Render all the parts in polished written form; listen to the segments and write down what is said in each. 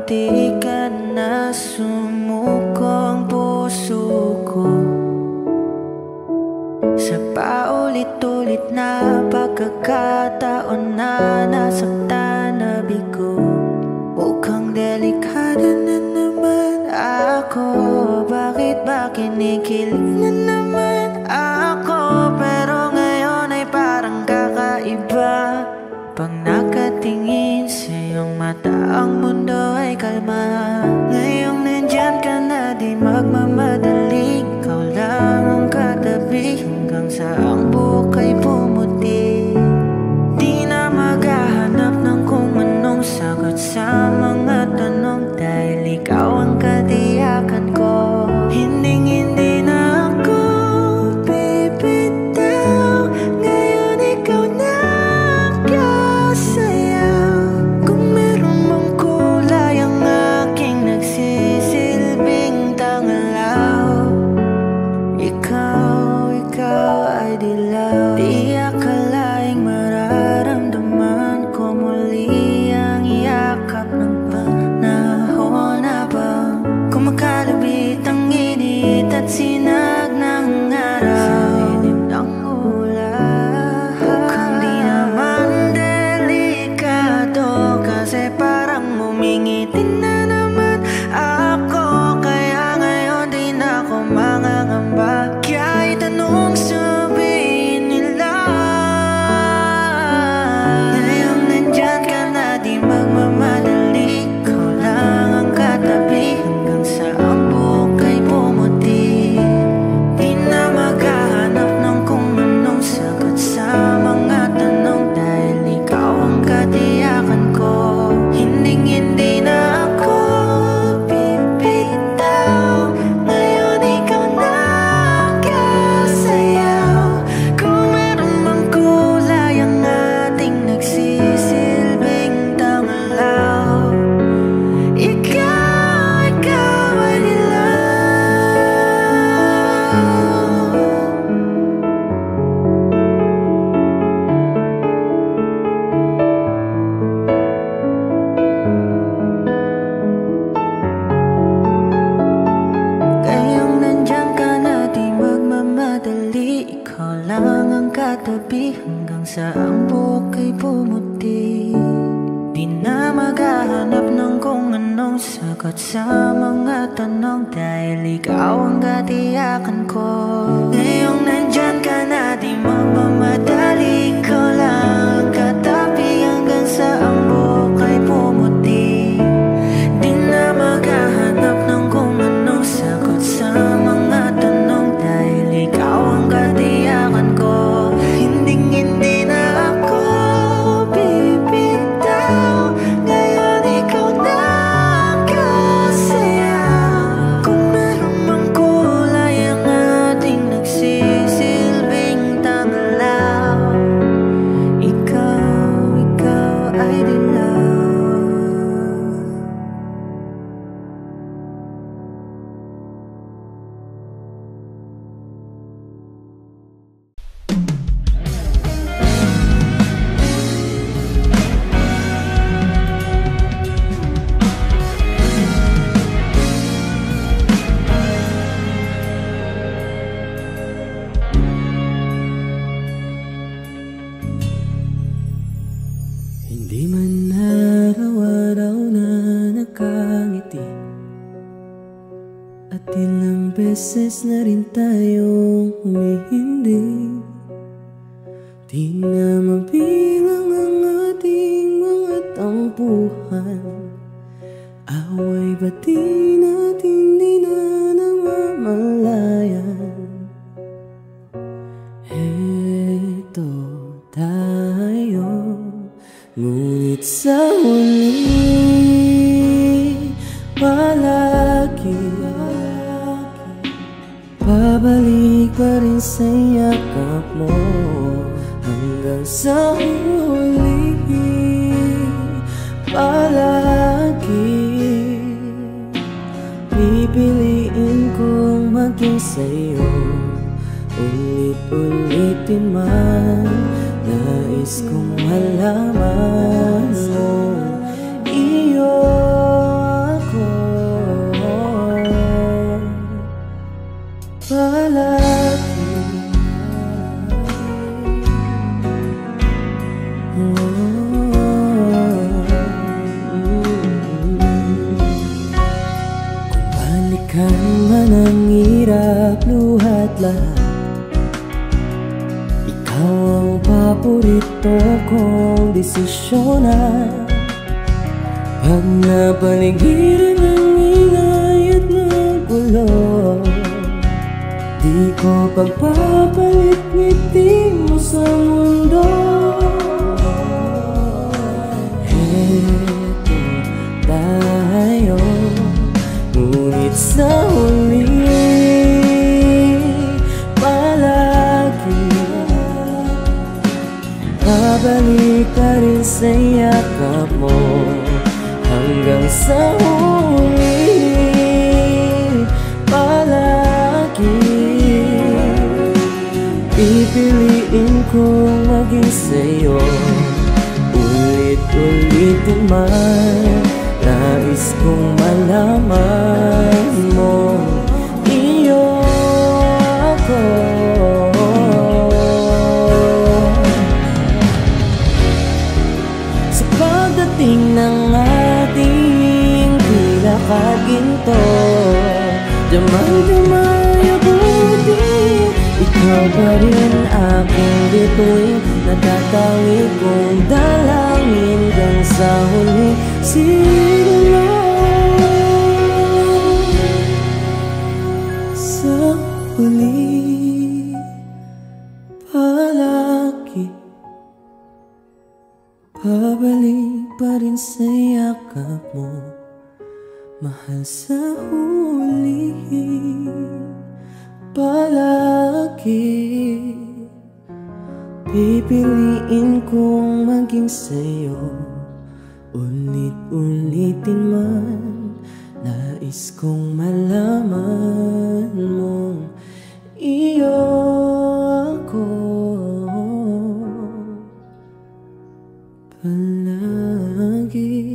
di ka na sumuko ang puso ko sa paulit-ulit na pagkakataon na nasaktan na bigo. Mukhang delikado na naman ako. Bakit ba kinikilig na naman ako? Pero ngayon ay parang kakaiba. Pag nakatingin sa iyong mata, ang mundo ay kalma. Ngayong nandyan ka na, di magmamadali. Ikaw lang ang katabi hanggang sa ang buhok ay pumuti. Di na maghahanap ng kung anong sagot sa mga tanong, dahil ikaw ang katiyakan ko. Hindi na ako bibitaw. Ngayon ikaw na kasayaw. Kung meron mang kulay ang aking nagsisilbing tanglaw, ikaw ay dilaw. Di akalaing mararamdaman ko muli ang yakap ng panahon habang kumakalabit ang init at sinag ng araw sa ilim ng ulan. Mukhang di naman delikado, kasi parang umingiti na naman ako. Kaya ngayon di na ako mangangamba. Kahit anong sabihin nila, ngayong nandyan ka na, di magmamadali. Ikaw lang ang katabi hanggang sa ang buhok ay pumuti. Di na maghahanap ng kung anong sagot sa mga tanong, dahil ikaw ang katiyakan ko. Hindi na ako bibitaw. Ngayon ikaw na kasayaw. Kung meron mang kulay ang ating nagsisilbing tanglaw, ikaw ay dilaw. Ngayong nandyan ka na, di magmamadali. Ikaw lang ang katabi hanggang sa ang buhok ay pumuti. Di na maghahanap ng kung anong sagot sa mga tanong, dahil ikaw ang katiyakan ko. Ngayong nandyan ka na, di magmamadali. Ikaw lang ang katabi hanggang sa ang buhok ay pumuti. Di na maghahanap ng kung anong sagot sa mga tanong, dahil ikaw ang katiyakan ko. Hindi na ako bibitaw. Ngayon ikaw na kasayaw. Kung meron mang kulay ang ating nagsisilbing tanglaw, ikaw ay dilaw. Hindi man araw-araw na nakangiti, at ilang beses na rin tayong humihindi. Di na mabilang ang ating mga tampuhan. Away ba't di natin di na namamalayan? Heto tayo, ngunit sa huli palagi pabalik pa rin sa yakap mo. Hanggang sa huli palagi pipiliin kong maging sa'yo. Ulit-ulitin man, nais kong malaman mo iyon. lahat. Ikaw ang paborito kong desisyonan. Pag napaligiran ng ingay at ng gulo, di ko pagpapalit ngiti mo sa mundo. Heto tayo, ngunit sa huli palagi babalik pa rin sa yakap mo. Hanggang sa huli palagi pipiliin kong maging sa'yo. Ulit-ulitin man, nais kong malaman mo iyo ako. Sa pagdating ng ating pinakaginto, damay-damay abutin, ikaw pa rin aking bituin. Natatangi kong dalangin hanggang sa huli siguro. Sa huli palagi pabalik pa rin sa yakap mo. Mahal, sa huli palagi pipiliin kong maging sa'yo. Ulit-ulitin man, nais kong malaman mong iyo ako palagi.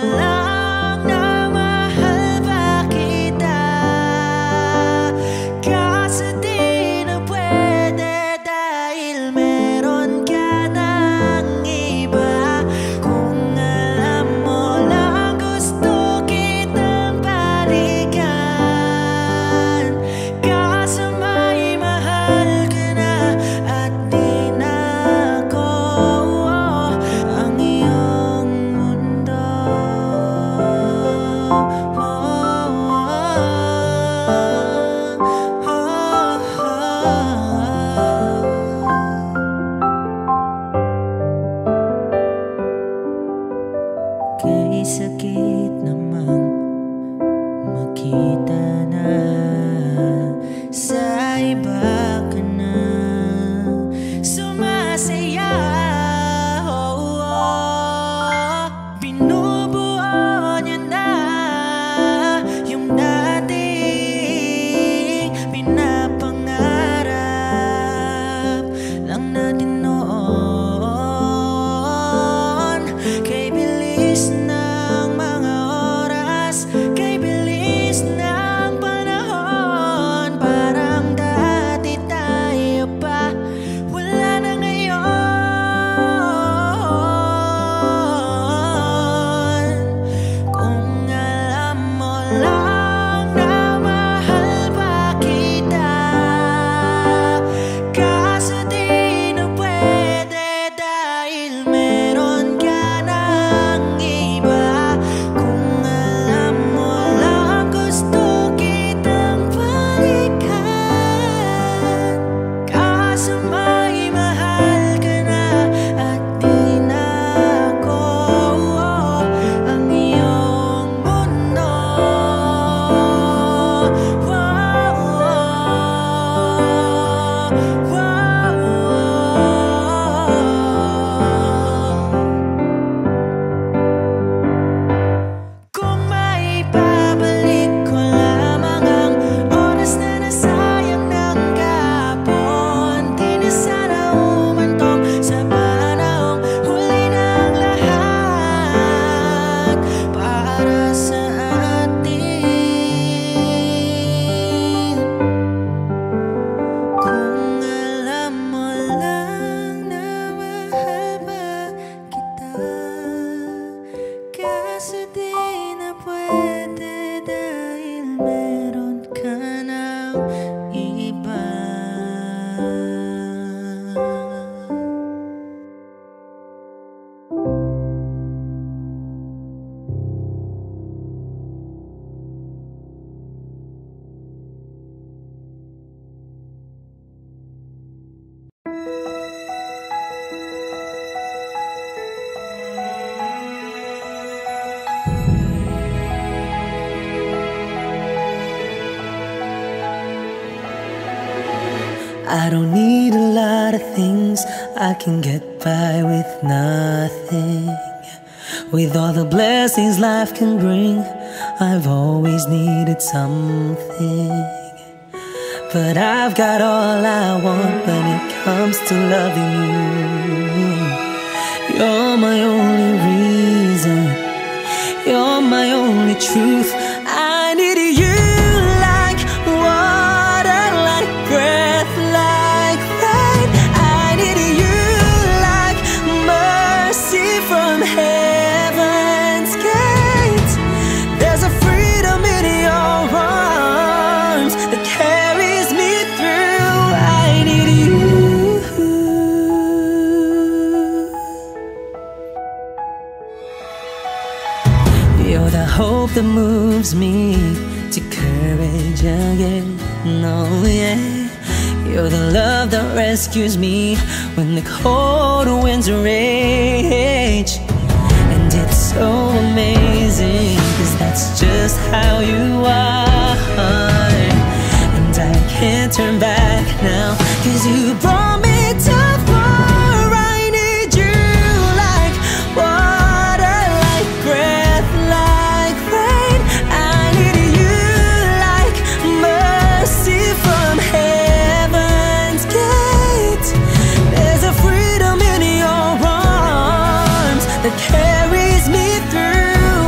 lang na mahal pa kita, kaso di na pwede dahil meron ka ng iba. Kung alam mo lang gusto kitang balikan, kaso may mahal ka na at di na ako ang iyong mundo. Kay sakit namang makita na sa iba ka na sumasaya. Binubuo niya na yung dating pinapangarap lang natin noon. Kay bilis ng mga oras, kay bilis ng panahon, parang dati tayo pa, wala na ngayon. Kung alam mo lang na mahal pa kita, kaso di na pwede dahil meron ka ng iba. Kung alam mo lang gusto kitang balikan, kaso may mahal ka na at di na ako ang iyong mundo. Kung maibabalik ko lamang ang oras na nasayang ng kahapon, di na sana umantong sa panahong huli ng lahat para sa atin. Kung alam mo lang na mahal pa kita, kaso di na pwede dahil meron ka ng iba. I don't need a lot of things, I can get by with nothing. With all the blessings life can bring, I've always needed something. But I've got all I want when it comes to loving you. You're my only reason, you're my only truth. I need you like water, like breath, like rain. I need you like mercy from heaven's gate. There's a freedom in your arms that carries me through. I need you. You're the hope that moves me to courage again. No, yeah. You're the love that rescues me when the cold winds rage. And it's so amazing, 'cause that's just how you are. And I can't turn back now, 'cause you brought me too far. I need you like water, like breath, like rain. I need you like mercy from heaven's gate. There's a freedom in your arms that carries me through.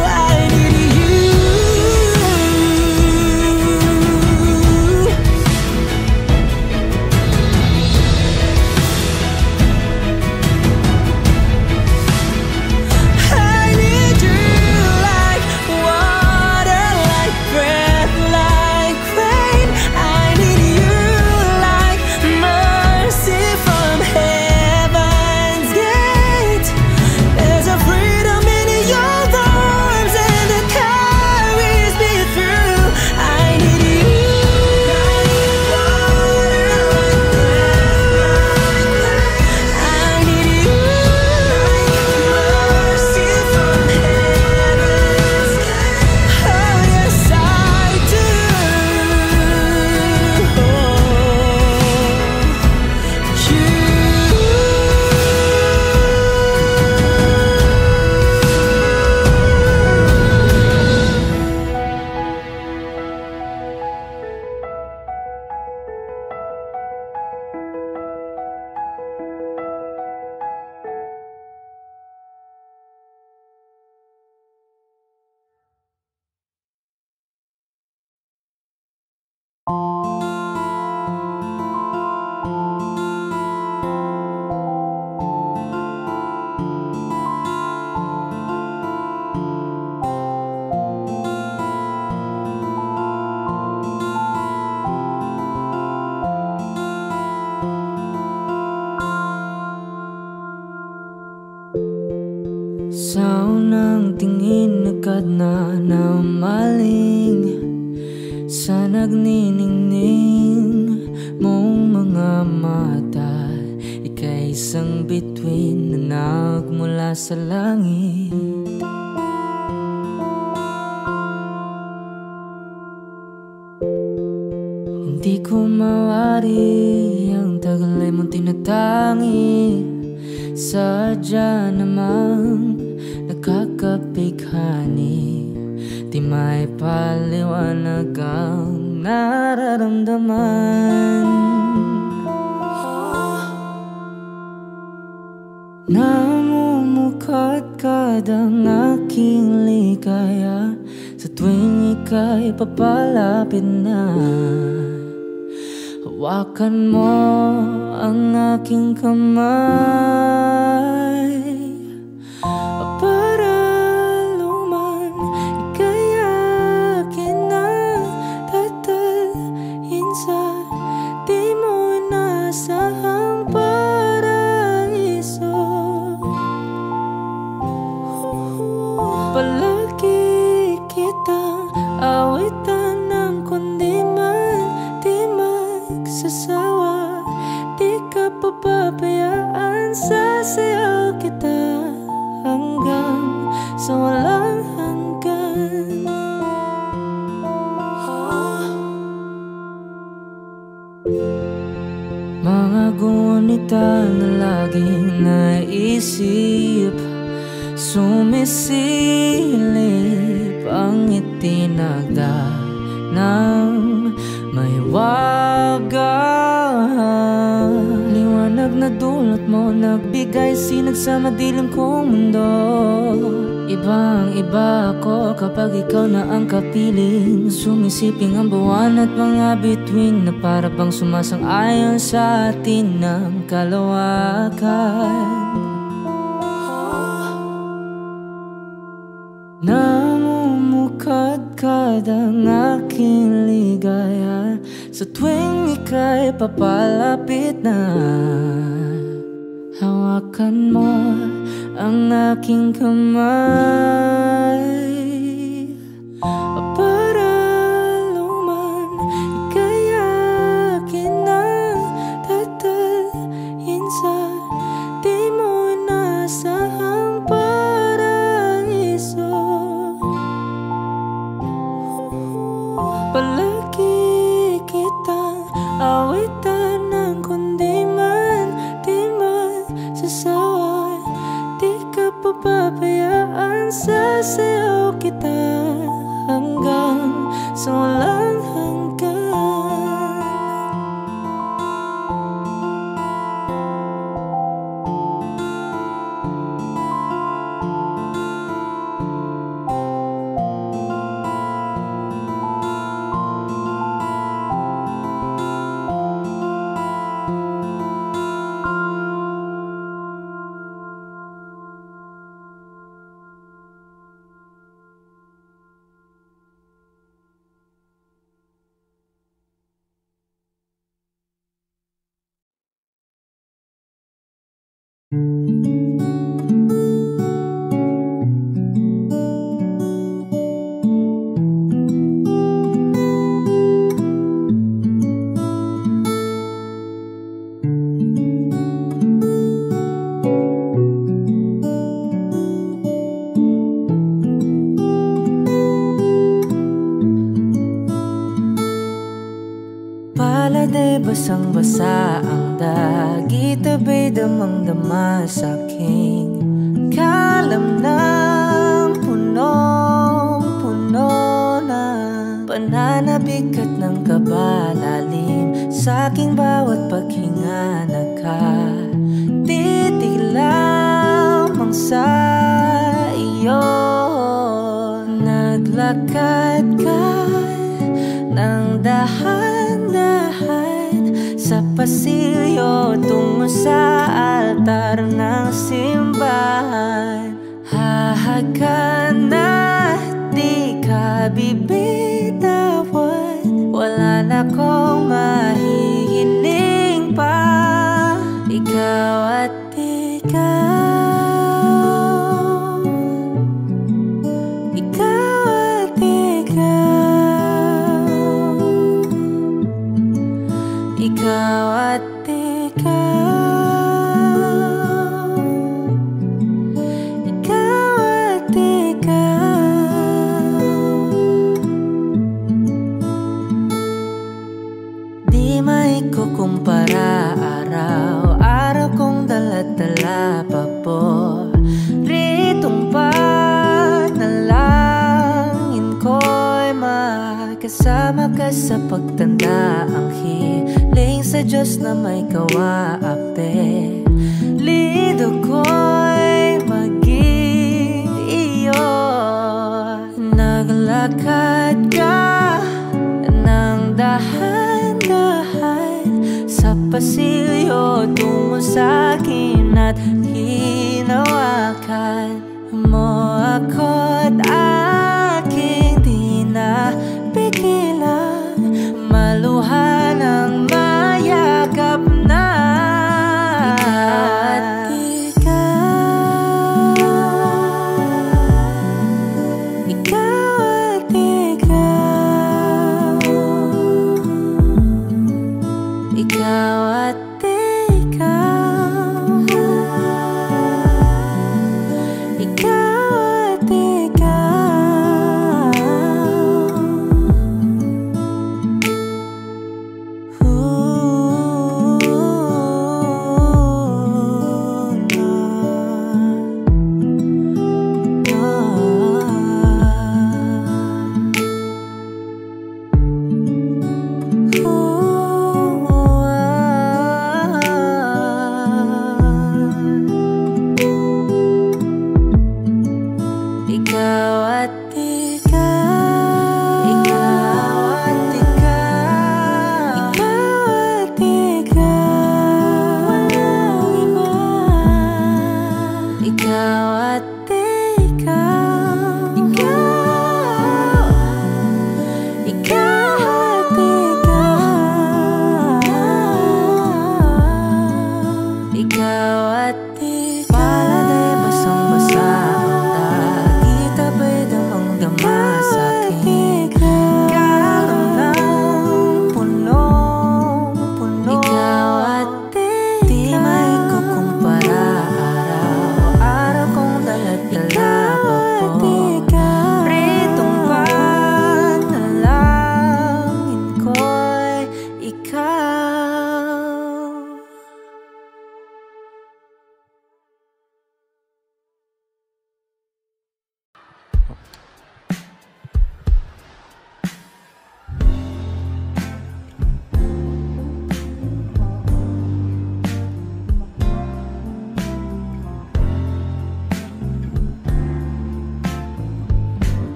ng tingin agad na namaling sa nagniningning mong mga mata. Ika'y isang bituin na nagmula sa langit. Hindi ko mawari ang tagal ay mong tinatangi. Sadya namang nakakapighani, di may paliwanag ang nararamdaman. Namumukadkad ang aking ligaya sa tuwing ika'y papalapit na. Hawakan mo ang aking kamay para luman ika'y akin na tatalhin sa di mo inasahang paraiso. Palagi kitang awitan ng kundi man di magsasawa. Di ka papabayaan, sasayaw kita hanggang sa walang hanggan. Mga gunita na laging naisip, sumisilip ang itinagda ng may wagang liwanag na dulot mo, nagbigay sinag sa madilim kong mundo. Ibang iba ako kapag ikaw na ang kapiling, sumisiping ang buwan at mga bituin na para bang sumasang-ayon sa atin ng kalawakan. Namumukadkad ang aking ligaya sa tuwing ika'y papalapit na. Hawakan mo ang aking kamay para luman ika'y akin na tatalhin sa di mo inasahang paraiso. Palagi kitang awitan ng kundi man di magsasawa. Di ka papabayaan, sasayaw kita hanggang sa walang hanggan. Pala'y basang-basa ang dagit, abay damang-dama sa'king kalamnang punong-puno na pananabik at ng kabalalim sa'king bawat paghinga. Nakatitig lamang sa iyo, naglakad ka ng dahan-dahan sa pasilyo tungo sa altar ng simbahan. Hahagan na di ka bibitawan, wala na kong mahihiling pa. Ikaw at ikaw, Wakas sa pagtanda ang hiling sa Diyos na may kawaape. Lido ko'y maging iyo. Naglakad ka ng dahan-dahan sa pasilyo tungo sa'kin at hinawakan mo ako't aking di napigilan. Maluhan ang mayakap na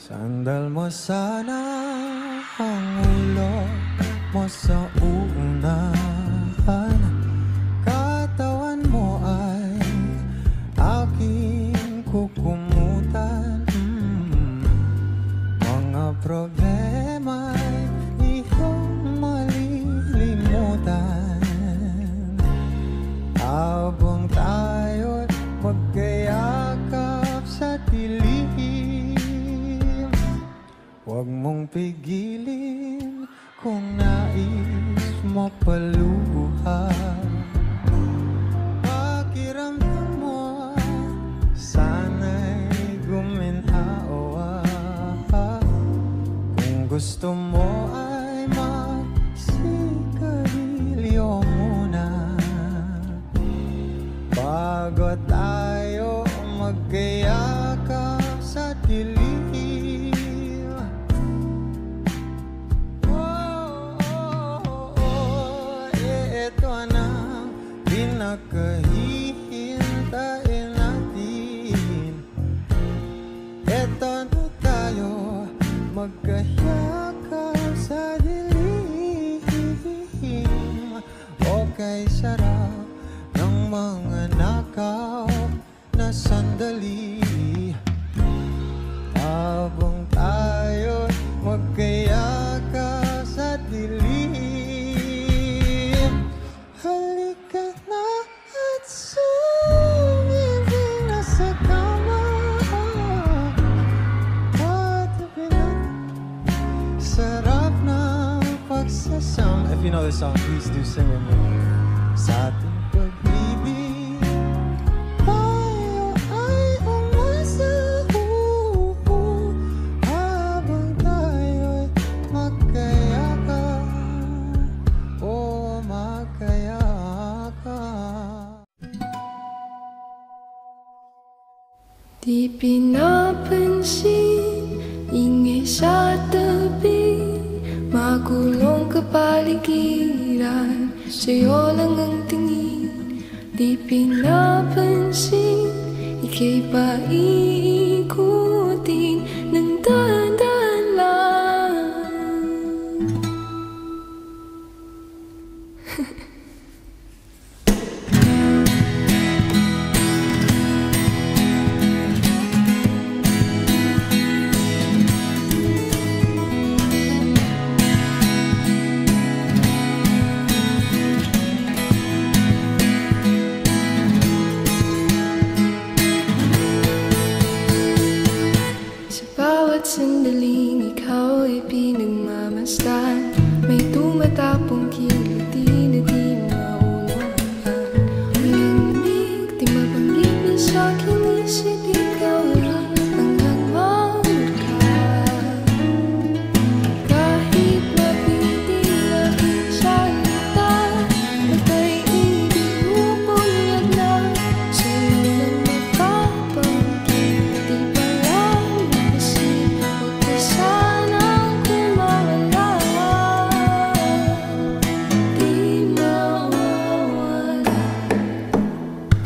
Sandal mo sana ang ulo mo sa uunahan. Katawan mo ay aking kukumutan. Mga problema'y iyong malilimutan. Habang tayo'y magkayakap sa dilim, huwag mong pigilin kung nais mo paluhan. Pakiramdam mo sana'y guminhawa. Kung gusto mo ay magsigarilyo muna bago tayo magkayakap sa dilim. Pinakahihintayin natin. Eto na tayo magkayakap sa dilim. Okay, sarap ng mga nakaw na sandali. Habang tayo magkayakap sa dilim, halika na at sumibig na sa kama. Patapin na sarap ng pagsasama. If you know this song, please do sing with me. Sa ating pag-ibig tayo ay umasa. Habang tayo'y magkayakap, oh magkayakap. Di pinapansin, ingay sa tabi, magulong kapaligiran, sa'yo lang ang tingin, di pinapansin, ika'y paikutin ng dahan-dahan lang. Bawat sandaling ikaw ay pinagmamasdan, may tumatapong kiliti na di maunawaan. Walang lamig, di mabanggit na sa'king isip, ikaw lang ang nagmamagkat. Kahit mapiting aking salita, matay ibig mo bunyag na, sa'yo lang mapapanggit, di ba lang sanang kumawala, di mawawala.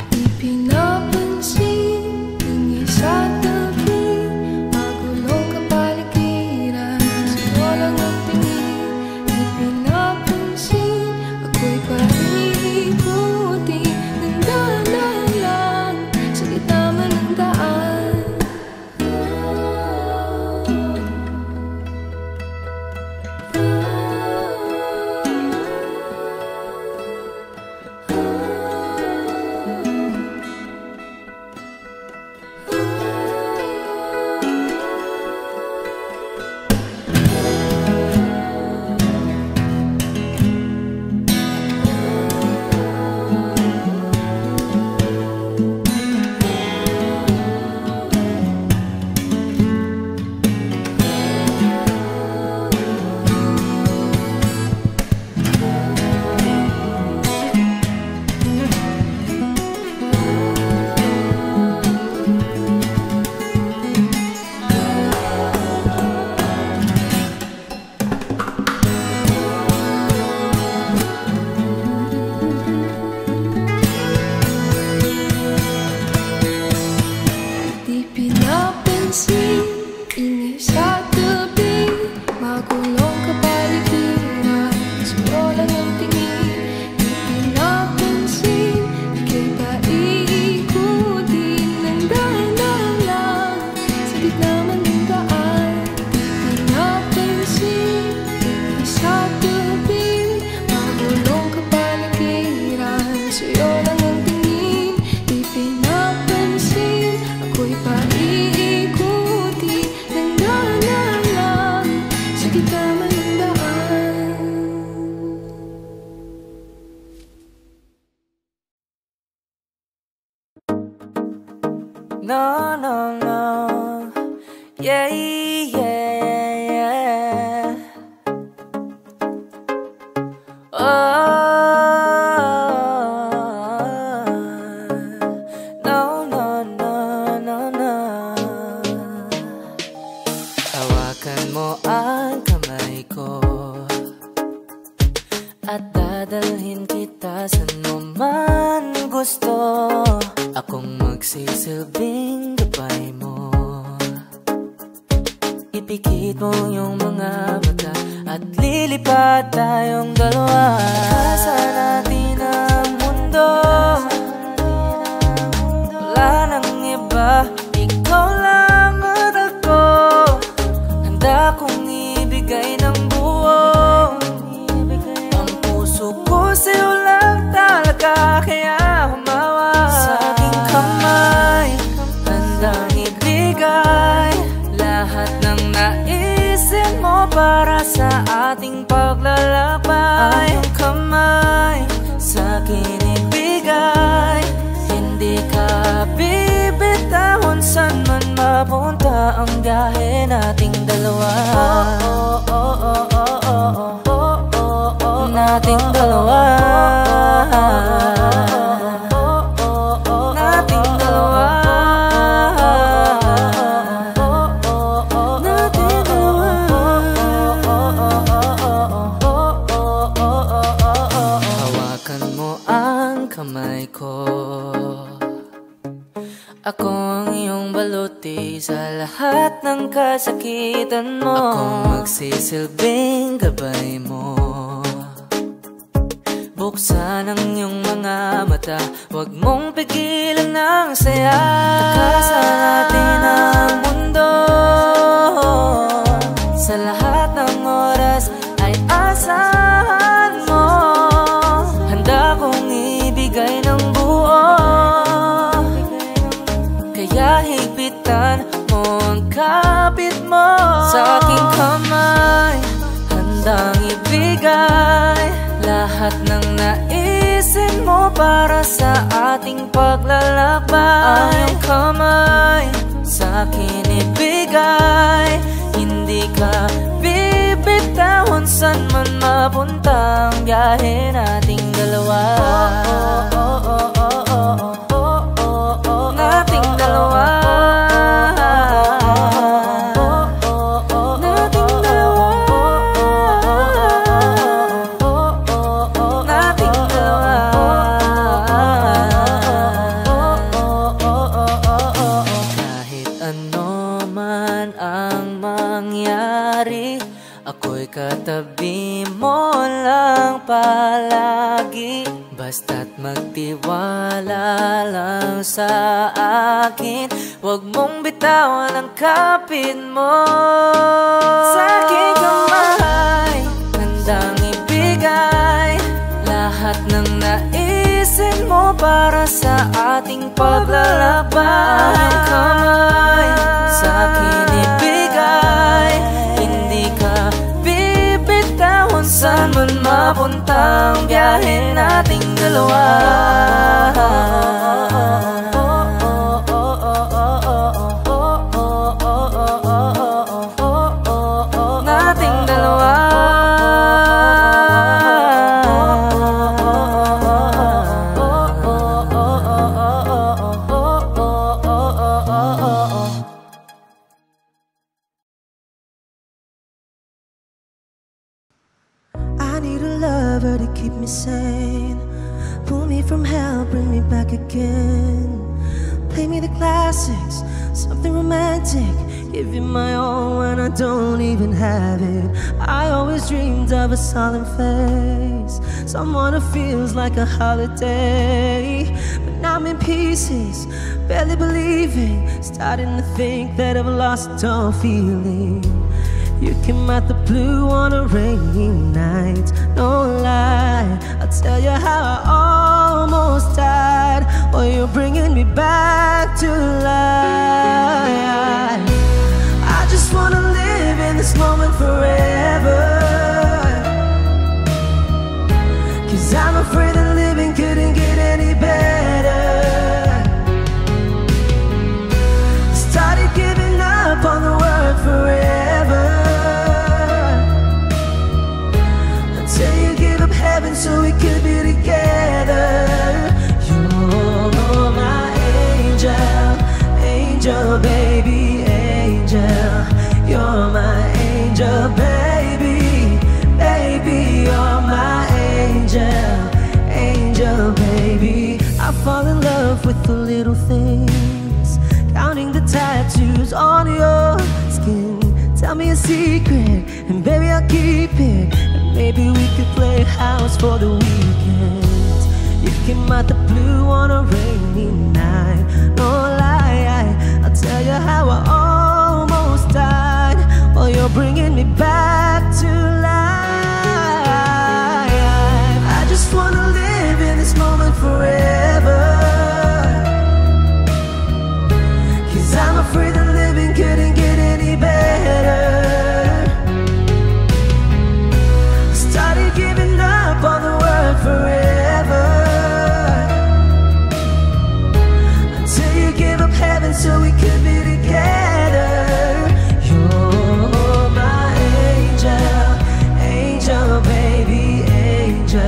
Di pinapansin, tingin sa tabi, magulong kapaligiran, sa'yo lang ang tingin. Di pinapansin, ako'y paikutin ng dahan-dahan lang, sa gitna man ng daan. Di pinapansin, ingay sa tabi, magulong kapaligiran, sa'yo lang ang tingin. Di pinapansin, ika'y paikutin ng dahan-dahan lang, sa gitna man ng daan. Di pinapansin, ingay sa tabi, magulong kapaligiran, sa'yo lang ang tingin. Di pinapansin, ako'y paikutin ng dahan-dahan lang, sa gitna man ng daan. No, no, no. Yeah, yeah, yeah. Oh, no, no, no, no, no. Hawakan mo ang kamay ko at dadalhin kita saan mo man gusto. Akong magsisilbing gabay mo, ipikit mo yung mga mata at lilipad tayong dalawa. Sa natin ang mundo, wala nang iba, ikaw lang at ako. Handa kong ibigay ng buo ang puso ko sa'yo lang talaga, kaya humawa sa aking kamay. Handang ibigay lahat ng naisip mo para sa ating paglalakbay. Ang kamay sa'kin ibigay, hindi ka bibitahon saan man mapunta ang biyahe nating dalawa. Nating dalawa. Nating dalawa. Nating dalawa. sa lahat ng kasakitan mo. Akong magsisilbing gabay mo. Buksan ang iyong mga mata, huwag mong pigilan ang saya. Takasan natin ang mundo. Sa lahat ng oras ay asahan mo. Handa kong ibigay ng buo. Kaya higpitan mo ang kapit mo. Sa aking kamay, handang ibigay lahat ng naisin mo para sa ating paglalakbay. Ang iyong kamay sa akin ibigay, hindi ka bibitawan saan man mapunta ang biyahe nating dalawa. Nating dalawa. Ako'y katabi mo lang palagi. Basta't magtiwala lang sa akin. Huwag mong bitawan ang kapit mo. Sa aking kamay, handang ibigay lahat ng naisin mo para sa ating paglalakbay. Ang kamay sa akin ibigay, hindi ka bibitawan saan man mapunta ang biyahe nating dalawa. Nating dalawa. To keep me sane, pull me from hell, bring me back again. Play me the classics, something romantic. Give you my all when I don't even have it. I always dreamed of a solemn face, someone who feels like a holiday. But now I'm in pieces, barely believing, starting to think that I've lost all feeling. You came out the blue on a rainy night, no lie, I'll tell you how I almost died. Well, you're bringing me back to life. I just wanna live in this moment forever, 'cause I'm afraid that living couldn't get any better. Started giving up on the word forever, heaven so we could be together. You're my angel, angel baby, angel. You're my angel baby, baby. You're my angel, angel baby. I fall in love with the little things, counting the tattoos on your skin. Tell me a secret and baby I'll keep it. Maybe we could play house for the weekend. You came out the blue on a rainy night, no lie, I'll tell you how I almost died. Well, you're bringing me back to life. I just wanna live in this moment forever, 'cause I'm afraid that living couldn't get any better. On the word forever, until you give up heaven so we could be together. You're my angel, angel baby, angel.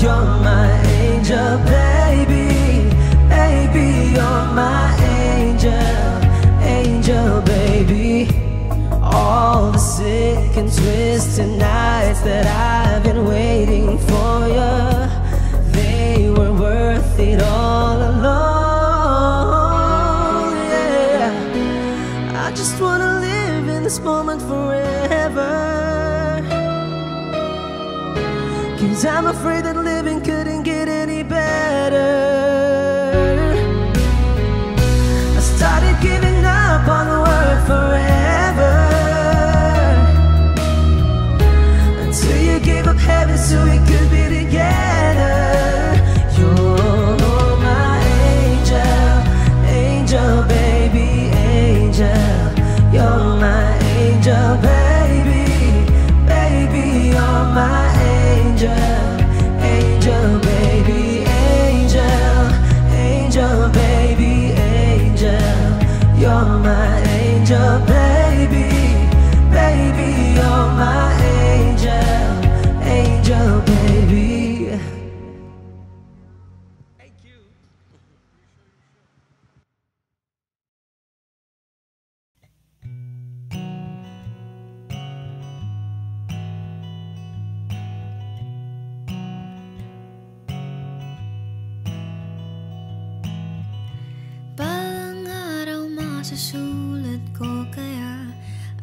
You're my angel baby, baby. You're my angel, angel baby. All the sick and twisted nights that I've been waiting for you, they were worth it all along, yeah. just wanna live in this moment forever, 'cause I'm afraid that living couldn't get any better. I started giving up on the word forever, until you gave up heaven so we could be together. You're my angel, angel baby, angel. You're my angel baby, baby, you're my angel, angel baby, angel, angel baby, angel. You're my angel baby, baby, you're my angel, angel baby. Thank you. Balang araw masusulat ko kaya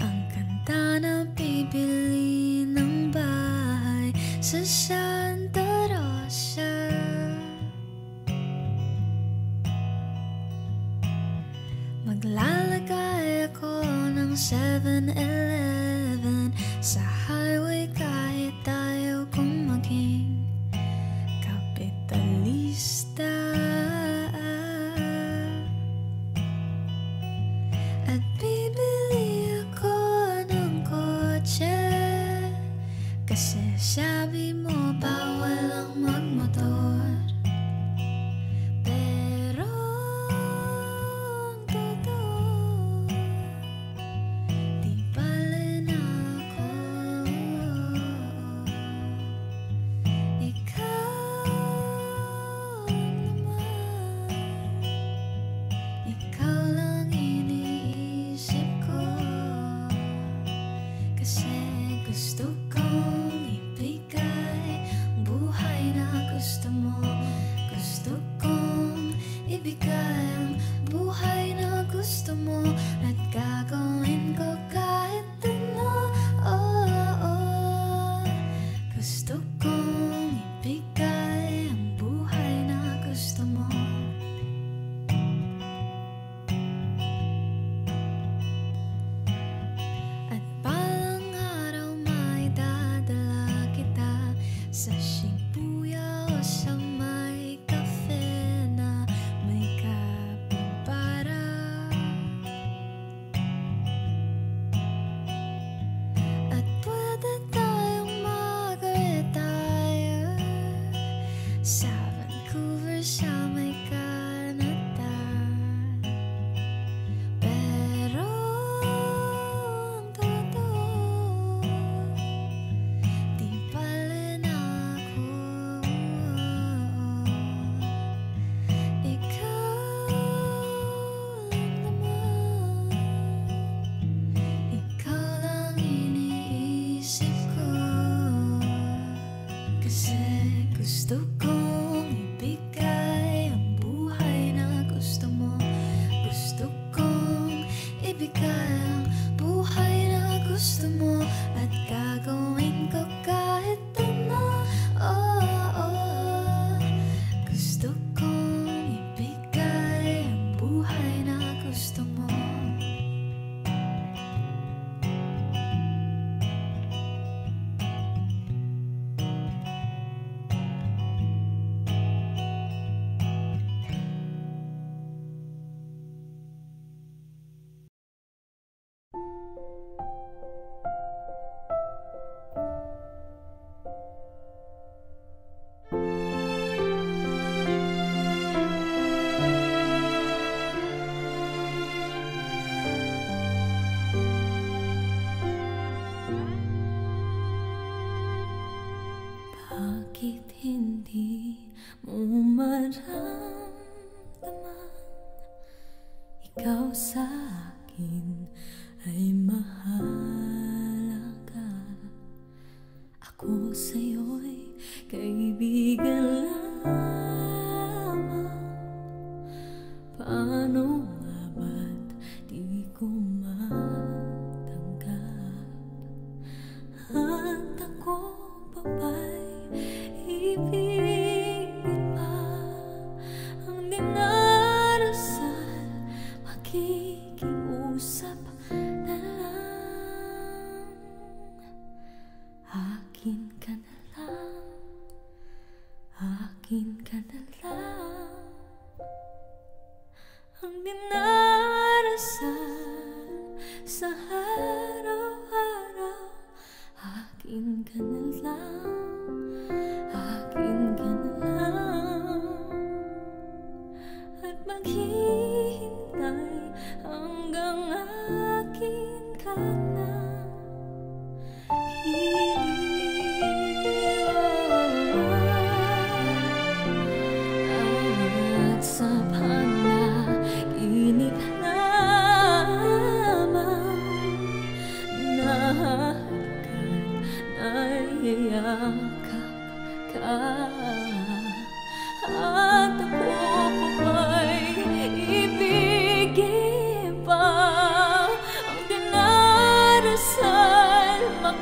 ang kanta na bibili ng bahay sa Santa Rosa. Maglalagay ako ng 7-Eleven sa highway kahit tayo kung maging kapitalista. At bibili ako ng kotse kasi sabi mo bawal ang magmotor. Pero ang totoo, di pala na ako. Ikaw naman, ikaw lang iniisip ko, kasi gusto kong ibigay ang buhay na gusto mo. Gusto kong ibigay ang buhay na gusto mo, at gagawin ko kahit ano. Oh, oh. Gusto kong ibigay ang buhay na gusto mo. At balang araw maidadala kita sa Shibuya o sa may cafe na may kapibara. At pwede tayong mag-retire sa Vancouver sa may Canada. Pero ang totoo, di pala na ako. Ikaw lang naman, ikaw lang iniisip ko, kasi gusto kong ibigay ang buhay na gusto mo. Gusto kong ibigay ang buhay na gusto mo, at gagawin ko kahit ano. Oh, oh. Gusto kong ibigay ang buhay na gusto mo. Bakit hindi mo maramdaman ikaw sa akin ay mahalaga? Ako sa'yo'y kaibigan lamang. Paano nga ba't di ko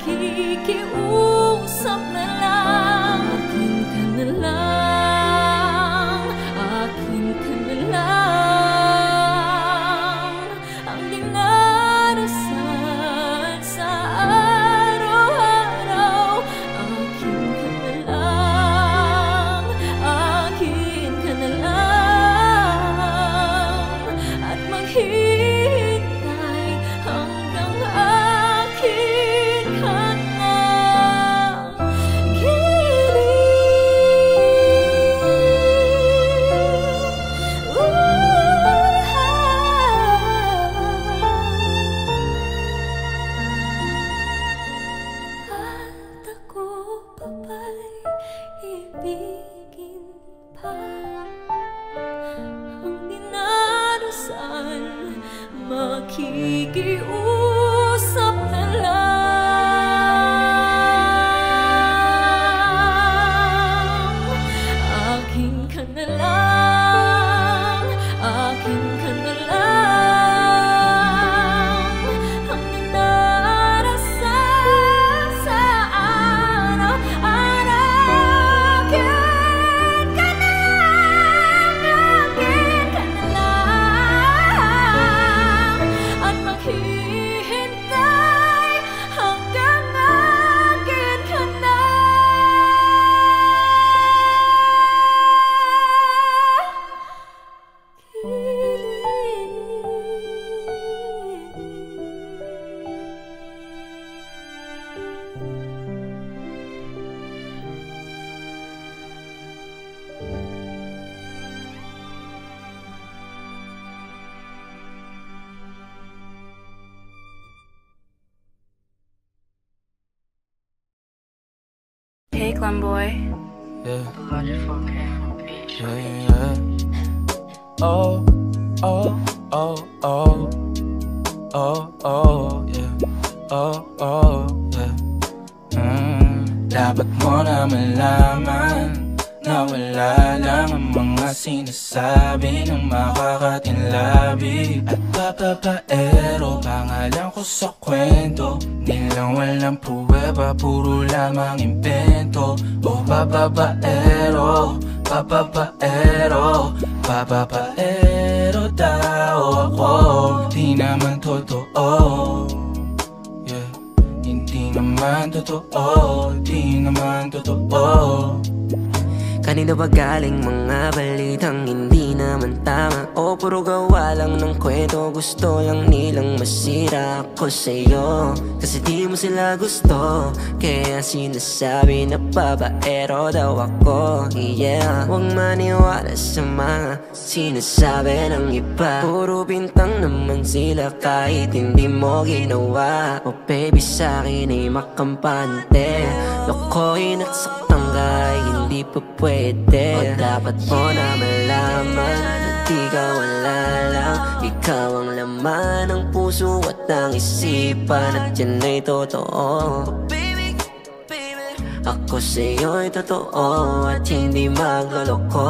makikiusap na lang. Akin ka na lang, akin ka na lang. Ang dinarasal sa araw-araw. Akin ka na lang, akin ka na lang. At maghihintay hanggang akin ka na. At ako pa ba'y ibigin pa? Ang dinarasal, makikiusap na lang. Akin ka na lang, akin ka na lang. Ang dinarasal sa araw-araw. Akin ka na lang, akin ka na lang. At maghihintay hanggang akin ka na. Hey, Glenboy. Yeah. Yeah, yeah. Oh, oh, oh, oh. Oh, oh, yeah. Oh, oh, yeah. Dapat mo na malaman na wala lang ang mga sinasabi ng makakatinlabi at papapaero. Pangalan ko sa kwento, nilang walang pruweba, puro lamang imbento. O papapaero, papapaero, papapaero daw ako. Di naman totoo, yeah. Hindi naman totoo, di naman totoo. Kanino ba galing mga balitang hindi naman tama? O puro gawa lang ng kwento, gusto lang nilang masira ako sa'yo. Kasi di mo sila gusto, kaya sinasabi na babaero daw ako. Yeah, huwag maniwala sa mga sinasabi ng iba. Puro bintang naman sila kahit hindi mo ginawa. O baby, sa'kin ay makampante, lokohin at saktan kahit hindi pa pwede. O dapat mo na malaman na di ka wala lang. Ikaw ang laman ng puso at ng isipan, at yan ay totoo. Ako sa'yo'y totoo at hindi magloloko.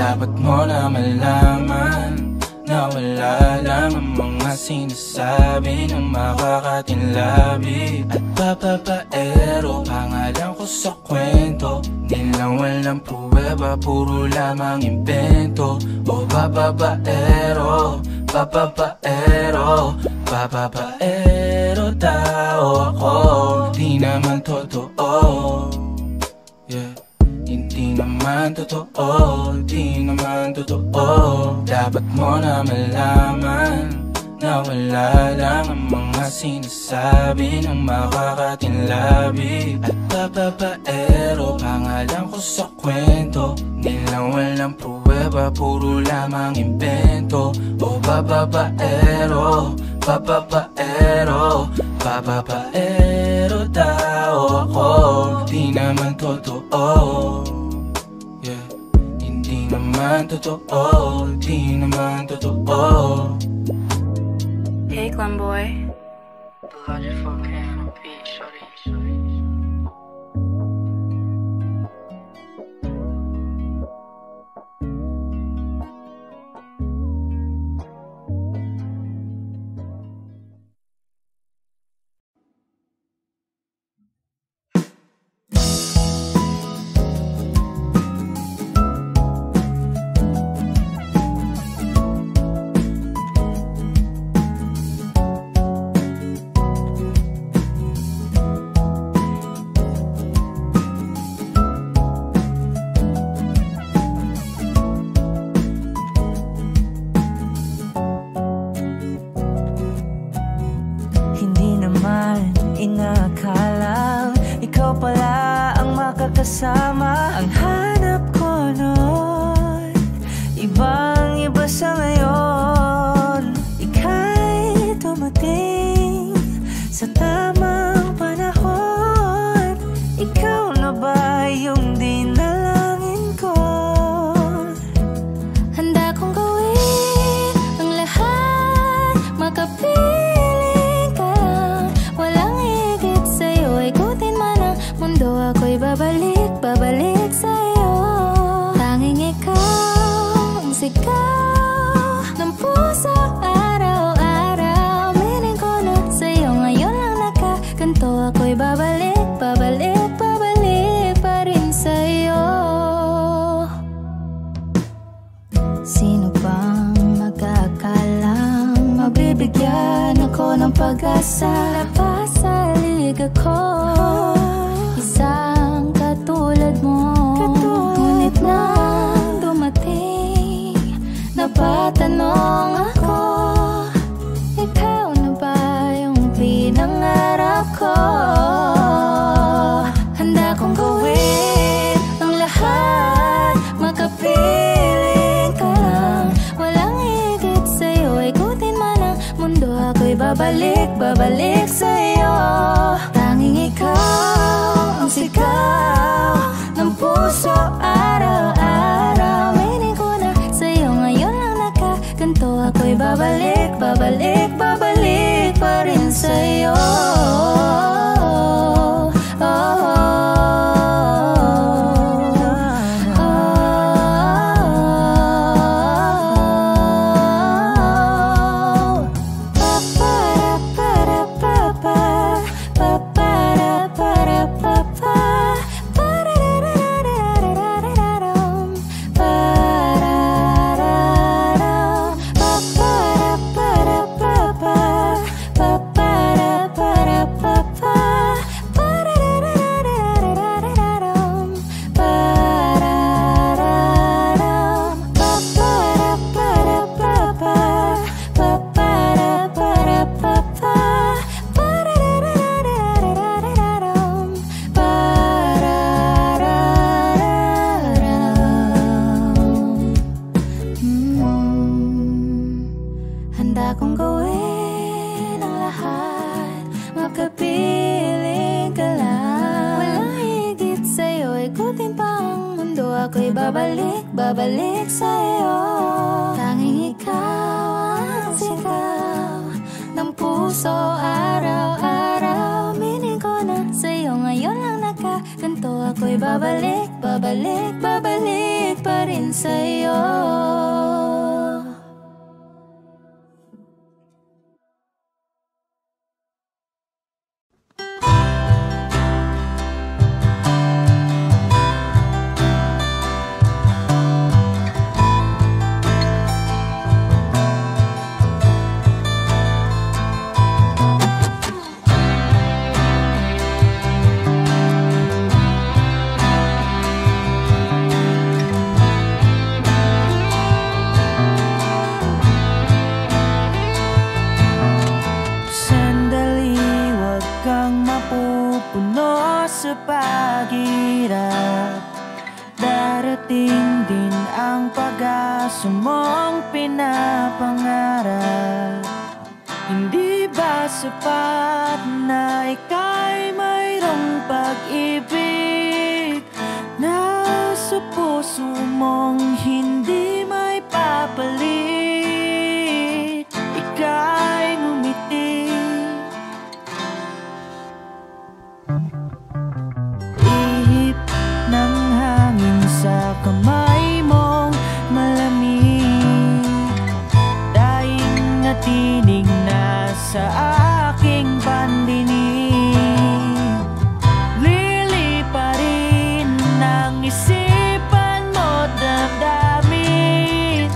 Dapat mo na malaman na wala lang ang mga sinasabi ng makakatinlabi at papapaero. Pangalan ko sa kwento, nilang walang pruweba, puro lamang imbento. O papapaero, papapaero, papapaero daw ako. Di naman totoo, yeah. Hindi naman totoo, di naman totoo. Dapat mo na malaman na wala lang ang mga sinasabi ng makakatinlabi at papapaero. Pangalan ko sa kwento, nilang walang pruweba, puro lamang imbento. O papapaero, papapaero, papapaero daw ako. Di naman totoo, yeah. Hindi naman totoo, di naman totoo. Hey, Glenboy. Blood for can be shorty. sa tamang panahon. Ikaw na ba yung dinalangin ko? Handa kong gawin ang lahat, makapiling ka lang. Walang higit sa'yo, ikutin man ang mundo. Ako'y babalik, babalik sa'yo. Tanging ikaw ang sigaw ng puso araw-araw. Miling ko na sa'yo, ngayon lang nakaganto. Ako'y babalik, babalik, babalik pa rin sa'yo. Sino bang magkakalang mabibigyan ako ng pag-asa? Labas sa liga ko, isang katulad mo. Ngunit nang dumating, napatanong ako, ikaw na ba yung pinangarap ko? Handa kong gawin ang lahat, makapiling ka lang. Walang higit sa'yo, ikutin man ang mundo. Ako'y babalik, babalik sa'yo. Tanging ikaw ang sigaw ng puso araw-araw. Mining ko na sa'yo, ngayon lang nakaganto. Ako'y babalik, babalik, babalik pa rin sa'yo. Handa kong gawin ang lahat, makapiling ka lang. Walang higit sa'yo, ikutin pa ang mundo. Ako'y babalik, babalik sa'yo. Tanging ikaw ang sigaw ng puso araw-araw. Mining ko na sa'yo, ngayon lang nakaganto. Ako'y babalik, babalik, babalik pa rin sa'yo. Sa paghirap, darating din ang pag-asa mong pinapangarap. Hindi ba sapat na ika'y mayroong pag-ibig na sa puso mong hindi may papalit? Ika'y ngumiti, ng hangin sa kamay mong malamig, daing na tinig na sa aking pandinig. Lili pa rin ang isipan mo, damdamin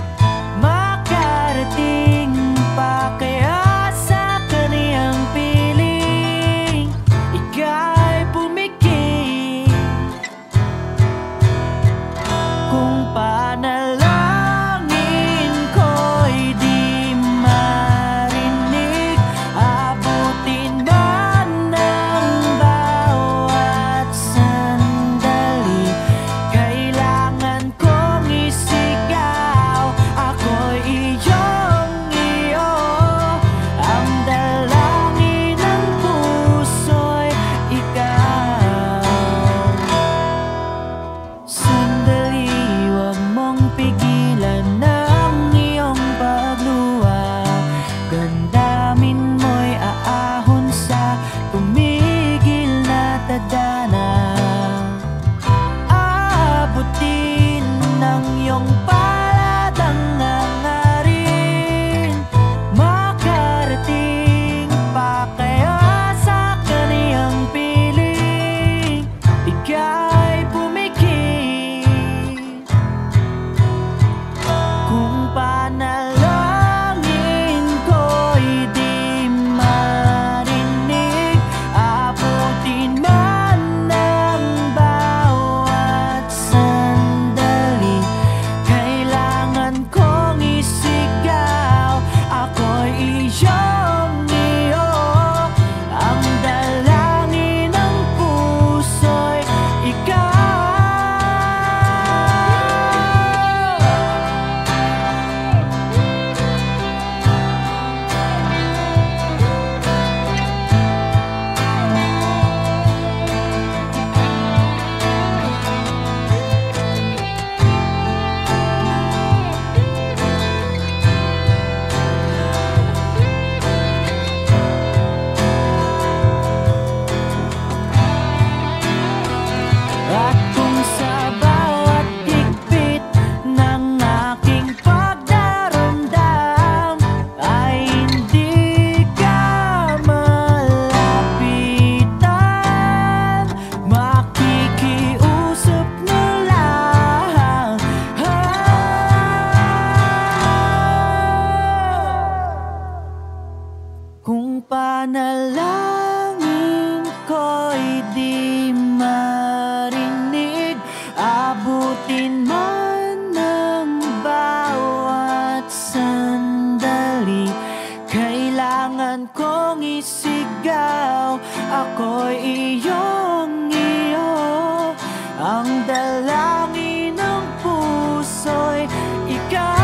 panalangin ko'y di marinig. Abutin man ng bawat sandali, kailangan kong isigaw, ako'y iyong-iyo. Ang dalangin ng puso'y ikaw.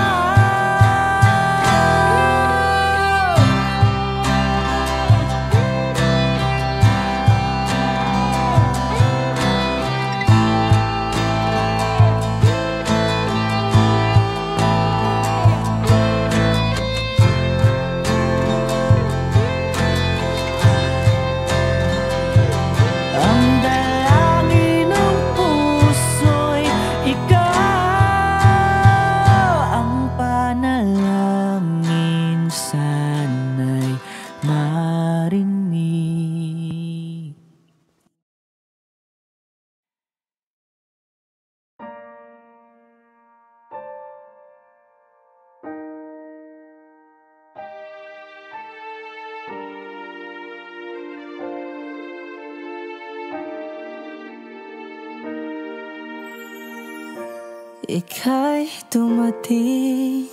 Ika'y dumating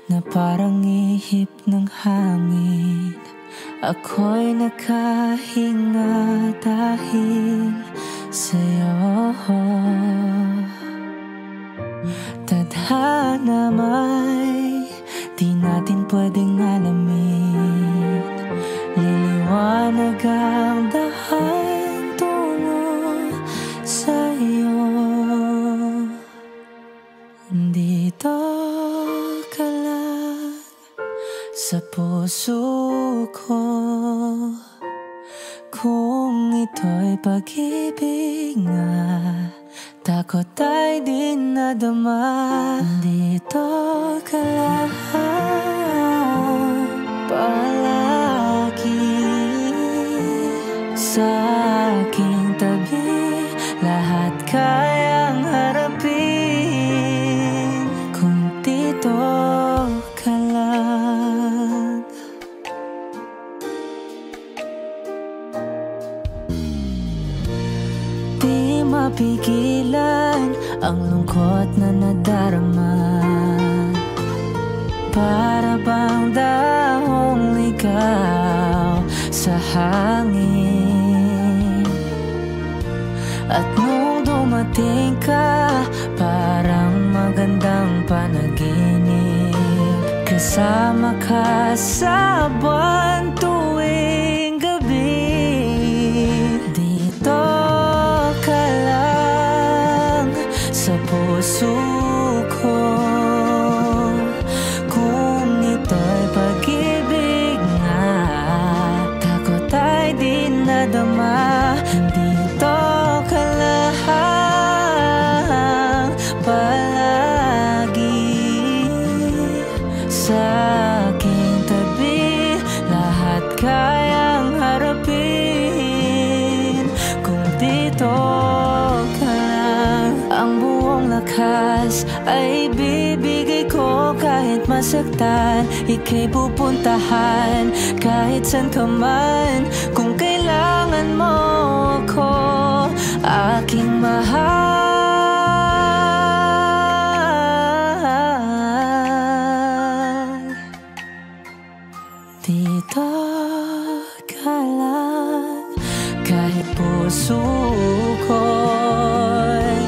na parang ihip ng hangin. Ako'y nakahinga dahil sa'yo. Tadhana may di natin pwedeng alamin. Liliwanag ang dahan tungo sa'yo. Dito ka lang sa puso ko, kung ito'y pag-ibig nga, takot ay di nadama. Dito ka lang palagi sa aking tabi, lahat kayang harapin. Dito ka lang. Di mapigilan ang lungkot na nadarama, para bang dahong ligaw sa hangin. At nung dumating ka, parang magandang panaginip. Kasama ka sa buwan tuwing gabi. Dito ka lang sa puso ko, kung ito'y pag-ibig nga, takot ay di nadama. Dito ka lang palagi sa aking tabi, lahat kayang harapin. Kung dito ka lang, ang buong lakas ay bibigay ko. Kahit masaktan, ika'y pupuntahan kahit saan ka man. Kung kailangan mo ako, aking mahal. Dito ka lang, kahit puso ko'y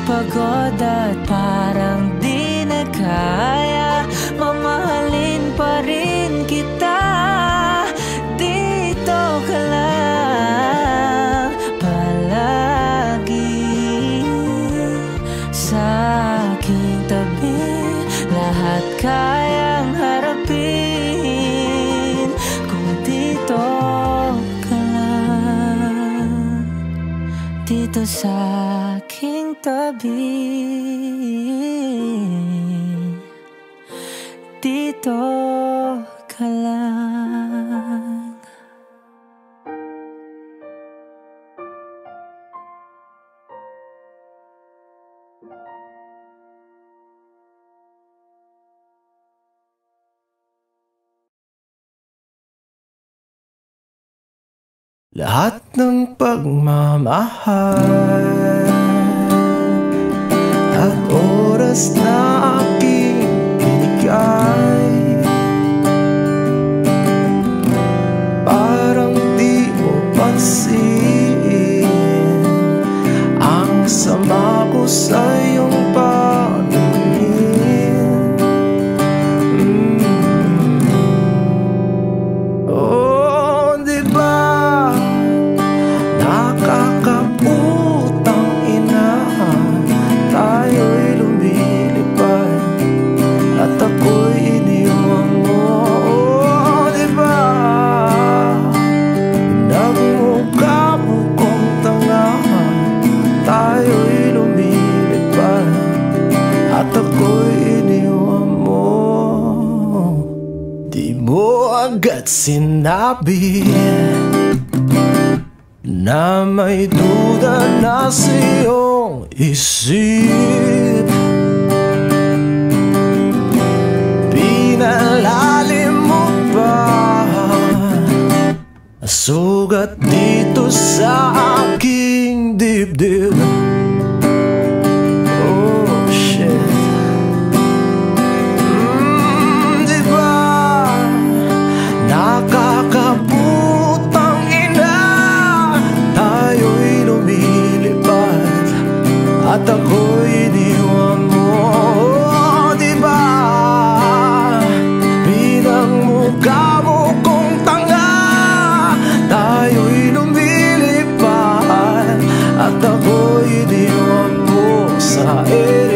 pagod at parang di na kaya, mamahalin pa rin kita. Dito ka lang palagi sa aking tabi, lahat kayang harapin. Kung dito ka lang, dito sa aking tabi, dito ka lang. lahat ng pagmamahal at oras na aking binigay. Parang di mo pansin ang sama ko sa iyong paningin. Oh, di ba nakakaputang ina, tayo'y lumilipad at ako'y iniwan mo. Oh, di ba nagmukha mo kong tanga, tayo'y lumilipad at ako'y iniwan mo. Di mo agad sinabi na may duda na sa iyong isip. Pinalalim mo pa sugat dito sa aking dibdib. Oh shit. Di ba nakakaputang ina, tayo'y lumilipad at ako'y iniwan mo. Oh, di ba pinagmukha mo kong tanga, tayo'y lumilipad at ako'y iniwan mo sa ere.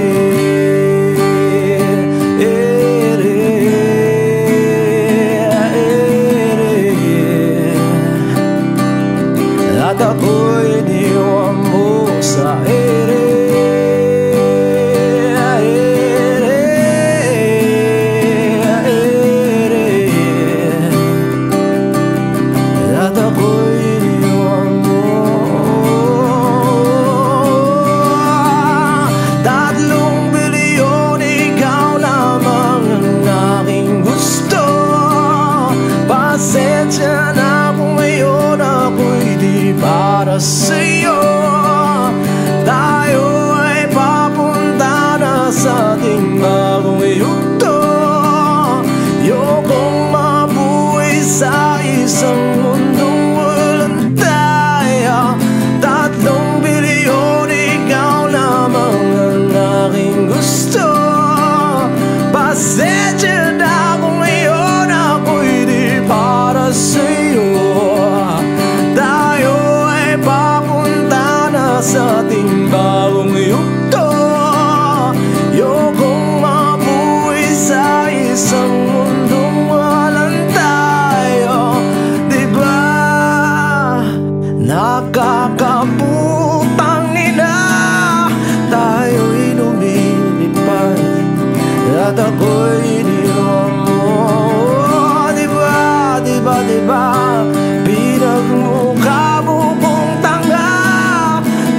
At ako'y iniwan mo sa ere. At ako'y iniwan mo. 3 bilyon, ikaw lamang ang aking gusto. Pasensya na kung ngayon ako'y di para sa'yo. Tayo ay papunta na sa ating bagong yugto. Ayokong mabuhay sa isang mundong walang tayo. 3 bilyon, ikaw lamang ang aking gusto. Pasensya na kung ngayon ako'y di para sa'yo. Tayo ay papunta na sa ating bagong yugto. Ayokong mabuhay sa isang mundong walang tayo. Di ba nakakaputang ina, tayo'y lumilipad at ako'y iniwan mo. Di ba, di ba, di ba pinagmukha mo kong tanga,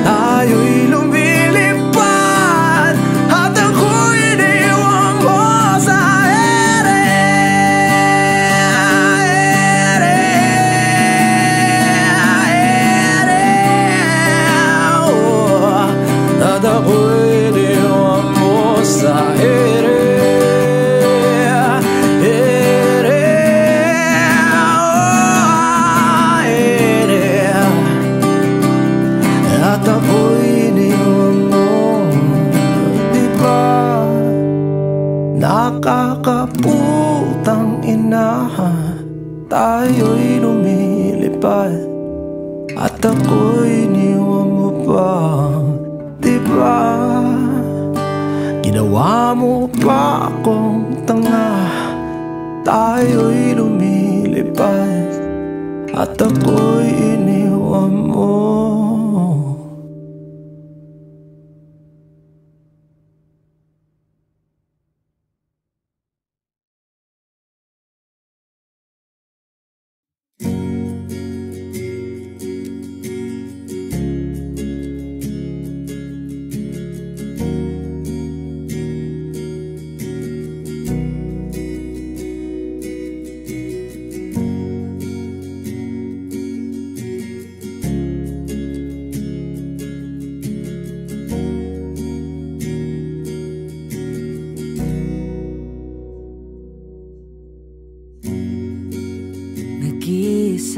tayo'y lumilipad at ako'y iniwan mo sa ere. Oh, at ako'y iniwan mo sa ere. At ako'y iniwan mo. Di ba nakakaputang ina, tayo'y lumilipad at ako'y iniwan mo pa. Di ba ginawa mo pa akong tanga, tayo'y lumilipad at ako'y iniwan mo.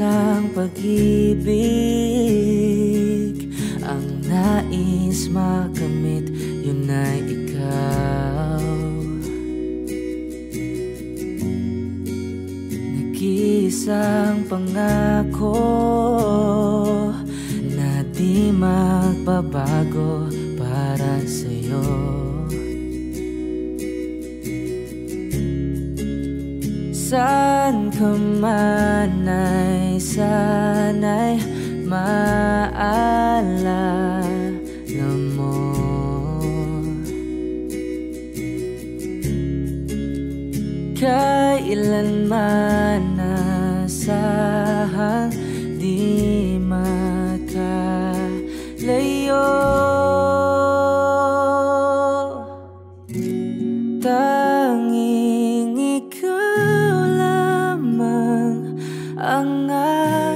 isang pag-ibig ang nais makamit, yun ay ikaw. Nag-iisang pangako na di magbabago para sa'yo. Saan ka man ay sana'y maalala mo. Kailanman nasahang di makalayo. Tanging ikaw lamang ang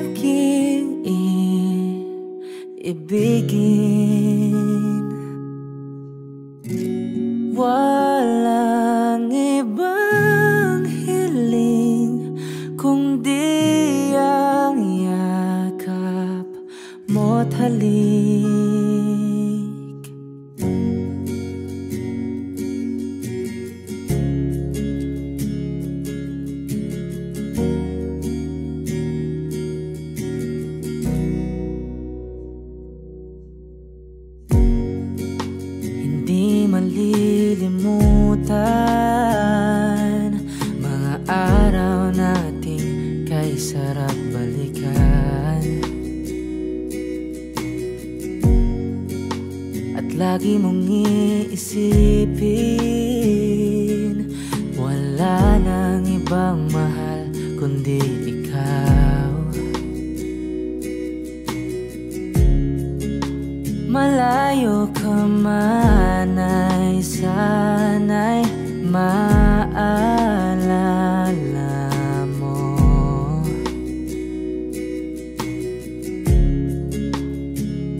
aking ibigin. Walang ibang hiling kundi ang yakap mo't halik. Hindi malilimutan mga araw nating kay sarap balikan. At lagi mong iisipin, wala nang ibang mahal kundi ikaw. Malayo ka man ay sana'y maalala mo.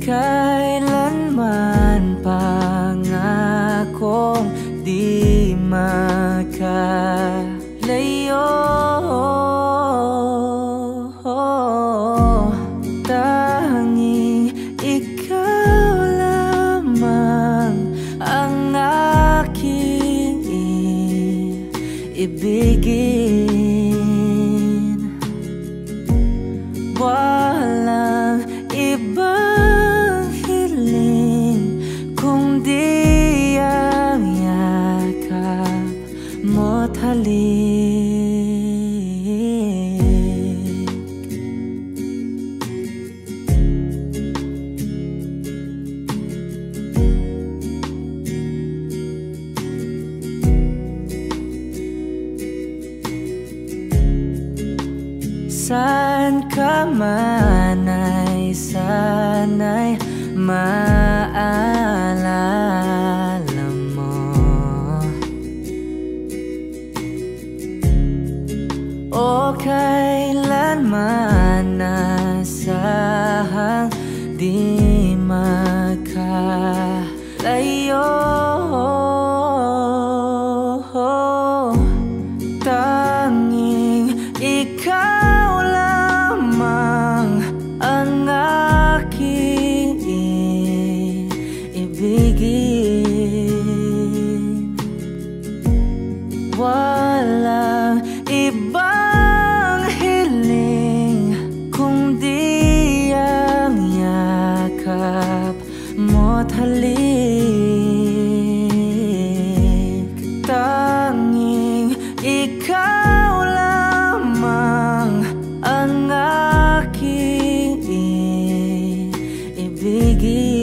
Kailanman pangakong di makalayo. Tanging ikaw lamang ang aking ibigin. Walang ibang hiling kundi ang yakap mo't halik. Saan ka man ay sana'y maalala mo. O kailanman nasahang di makalayo. Tanging ikaw lamang ang aking ibigin. Walang ibang hiling kundi ang yakap mo't halik. Tanging ikaw lamang ang aking ibigin.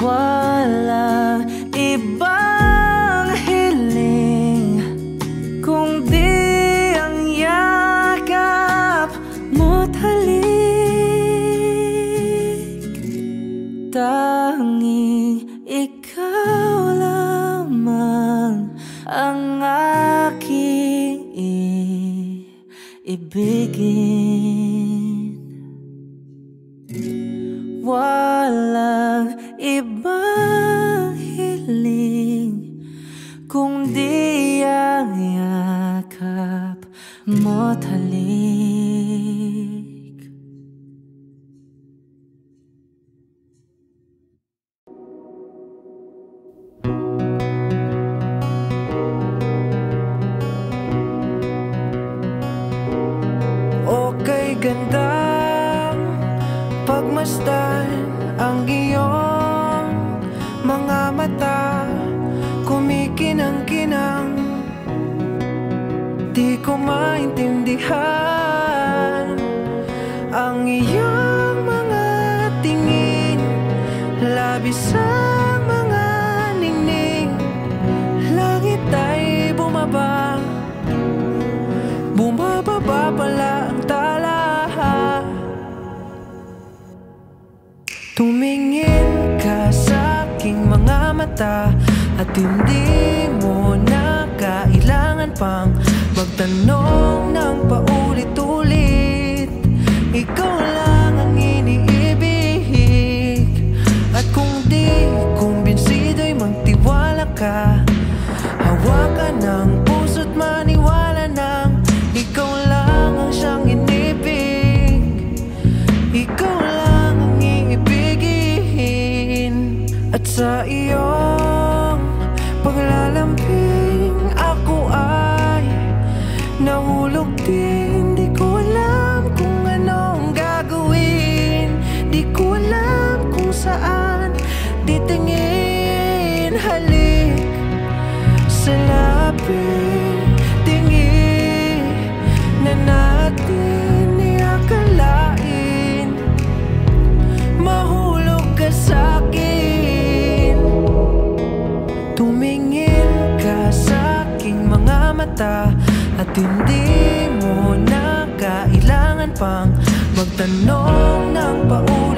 Walang ibang hiling kundi ang yakap mo't halik. Tanging ikaw lamang ang aking ibigin. Walang ibang hiling kundi ang yakap bawat halik. Okay, gandang pagmasdan ang iyong mga mata, kumikinang-kinang. Di ko maintindihan ang iyong mga tingin, labis ang mga ningning. Langit ay bumaba, bumababa pala ang tala. Tumingin ka sa aking mga mata at hindi mo na kailangan pang magtanong ng paulit-ulit. Ikaw lang ang iniibig, at kung di kumbinsido'y magtiwala ka. Hawakan ng puso't maniwala ng ikaw lang ang siyang inibig. Ikaw lang ang iibigin, at sa iyong paglalambing ako ay nahulog din. Di ko alam kung anong gagawin, di ko alam kung saan titingin. Halik sa lapit, tingin na natin iakalain. Mahulog ka sa'kin, tumingin ka sa aking mga mata, at hindi mo na kailangan pang magtanong ng paulit.